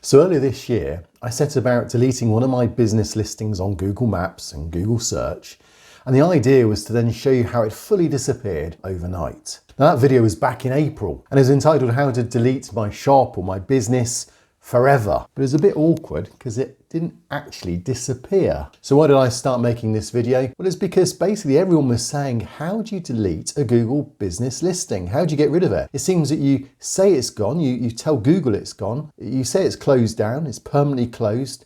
So earlier this year, I set about deleting one of my business listings on Google Maps and Google Search, and the idea was to then show you how it fully disappeared overnight. Now that video was back in April and is entitled How to Delete My Shop or My Business Forever, but it was a bit awkward because it didn't actually disappear. So why did I start making this video? Well, it's because basically everyone was saying, how do you delete a Google business listing? How do you get rid of it? It seems that you say it's gone, you tell Google it's gone, you say it's closed down, it's permanently closed,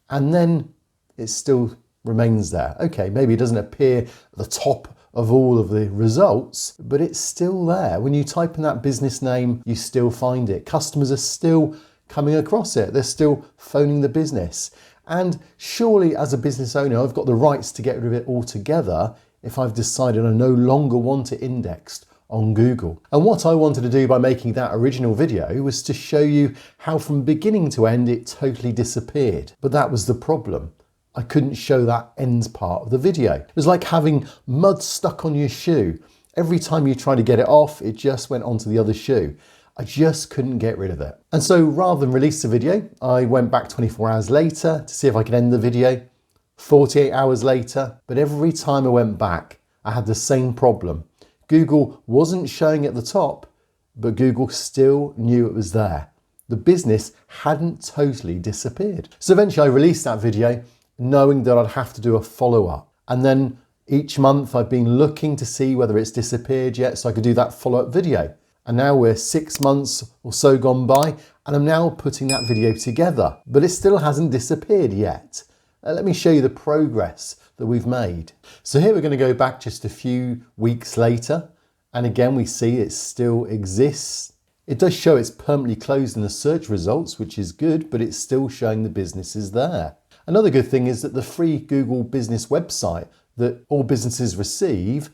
and then it still remains there. Okay, maybe it doesn't appear at the top of all of the results, but it's still there. When you type in that business name, you still find it. Customers are still coming across it. They're still phoning the business. And surely as a business owner, I've got the rights to get rid of it altogether if I've decided I no longer want it indexed on Google. And what I wanted to do by making that original video was to show you how from beginning to end it totally disappeared. But that was the problem. I couldn't show that end part of the video. It was like having mud stuck on your shoe. Every time you try to get it off, it just went onto the other shoe. I just couldn't get rid of it. And so rather than release the video, I went back 24 hours later to see if I could end the video, 48 hours later, but every time I went back, I had the same problem. Google wasn't showing at the top, but Google still knew it was there. The business hadn't totally disappeared. So eventually I released that video knowing that I'd have to do a follow-up. And then each month I've been looking to see whether it's disappeared yet so I could do that follow-up video. And now we're 6 months or so gone by and I'm now putting that video together, but it still hasn't disappeared yet. Let me show you the progress that we've made. So here we're going to go back just a few weeks later, and again we see it still exists. It does show it's permanently closed in the search results, which is good, but it's still showing the business is there. Another good thing is that the free Google business website that all businesses receive,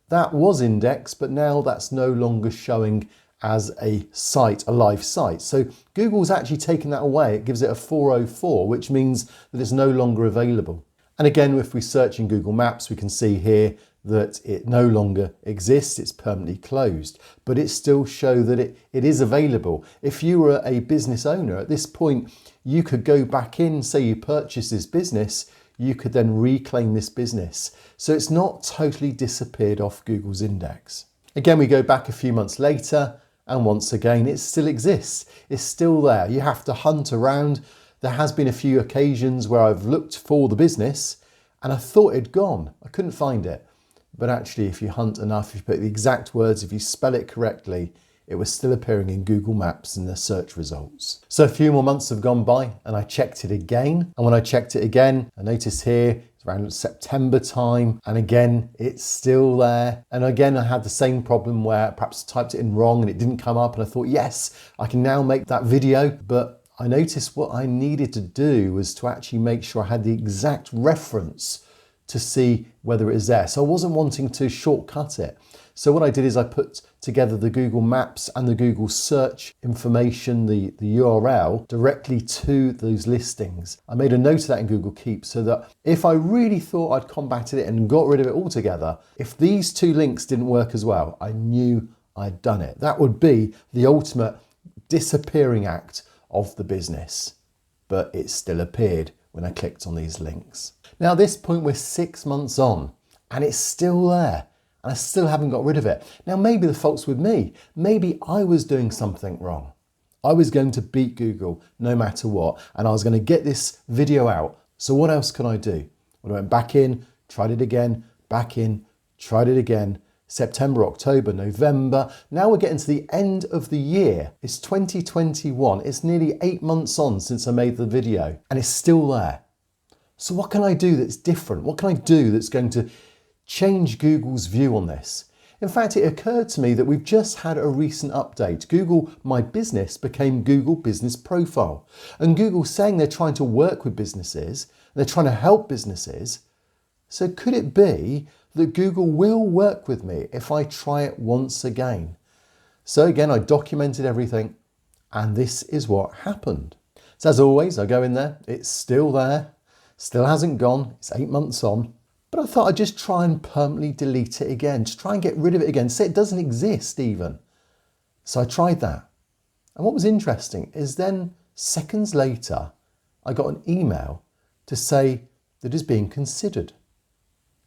that was indexed, but now that's no longer showing as a site, a live site. So Google's actually taken that away. It gives it a 404, which means that it's no longer available. And again, if we search in Google Maps, we can see here that it no longer exists. It's permanently closed, but it still shows that it is available. If you were a business owner at this point, you could go back in, say you purchased this business, you could then reclaim this business. So it's not totally disappeared off Google's index. Again, we go back a few months later and once again, it still exists. It's still there. You have to hunt around. There has been a few occasions where I've looked for the business and I thought it'd gone. I couldn't find it. But actually, if you hunt enough, if you put the exact words, if you spell it correctly, it was still appearing in Google Maps in the search results. So a few more months have gone by and I checked it again. And when I checked it again, I noticed here it's around September time. And again, it's still there. And again, I had the same problem where perhaps I typed it in wrong and it didn't come up. And I thought, yes, I can now make that video. But I noticed what I needed to do was to actually make sure I had the exact reference to see whether it is there. So I wasn't wanting to shortcut it. So what I did is I put together the Google Maps and the Google search information, the URL, directly to those listings. I made a note of that in Google Keep so that if I really thought I'd combated it and got rid of it altogether, if these two links didn't work as well, I knew I'd done it. That would be the ultimate disappearing act of the business, but it still appeared when I clicked on these links. Now at this point we're 6 months on and it's still there and I still haven't got rid of it. Now maybe the fault's with me. Maybe I was doing something wrong. I was going to beat Google no matter what and I was going to get this video out. So what else can I do? Well, I went back in, tried it again, back in, tried it again. September, October, November. Now we're getting to the end of the year. It's 2021. It's nearly 8 months on since I made the video and it's still there. So what can I do that's different? What can I do that's going to change Google's view on this? In fact, it occurred to me that we've just had a recent update. Google My Business became Google Business Profile. And Google's saying they're trying to work with businesses, they're trying to help businesses. So could it be that Google will work with me if I try it once again? So again, I documented everything and this is what happened. So as always, I go in there, it's still there, still hasn't gone, it's 8 months on, but I thought I'd just try and permanently delete it again, just try and get rid of it again, say it doesn't exist even. So I tried that. And what was interesting is then Seconds later, I got an email to say that it is being considered.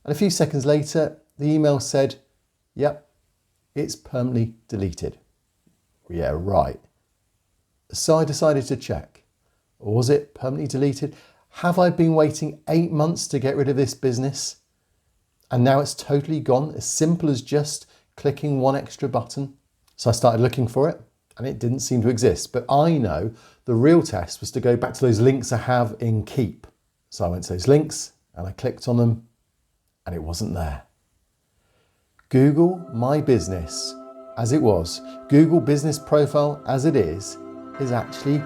And a few seconds later, the email said, yep, it's permanently deleted. Yeah, right. So I decided to check. Was it permanently deleted? Have I been waiting 8 months to get rid of this business? And now it's totally gone, as simple as just clicking one extra button? So I started looking for it, and it didn't seem to exist. But I know the real test was to go back to those links I have in Keep. So I went to those links and I clicked on them, and it wasn't there. Google My Business as it was, Google Business Profile as it is actually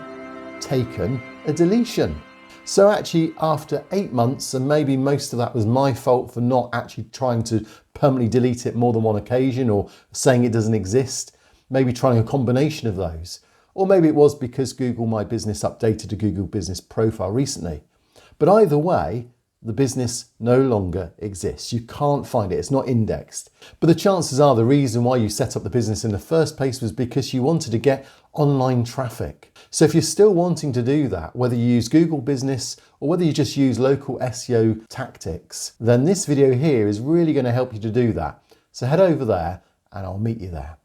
taken a deletion. So actually, after 8 months, and maybe most of that was my fault for not actually trying to permanently delete it more than one occasion, or saying it doesn't exist, maybe trying a combination of those. Or maybe it was because Google My Business updated to Google Business Profile recently. But either way, the business no longer exists. You can't find it, it's not indexed. But the chances are the reason why you set up the business in the first place was because you wanted to get online traffic. So if you're still wanting to do that, whether you use Google Business or whether you just use local SEO tactics, then this video here is really going to help you to do that. So head over there and I'll meet you there.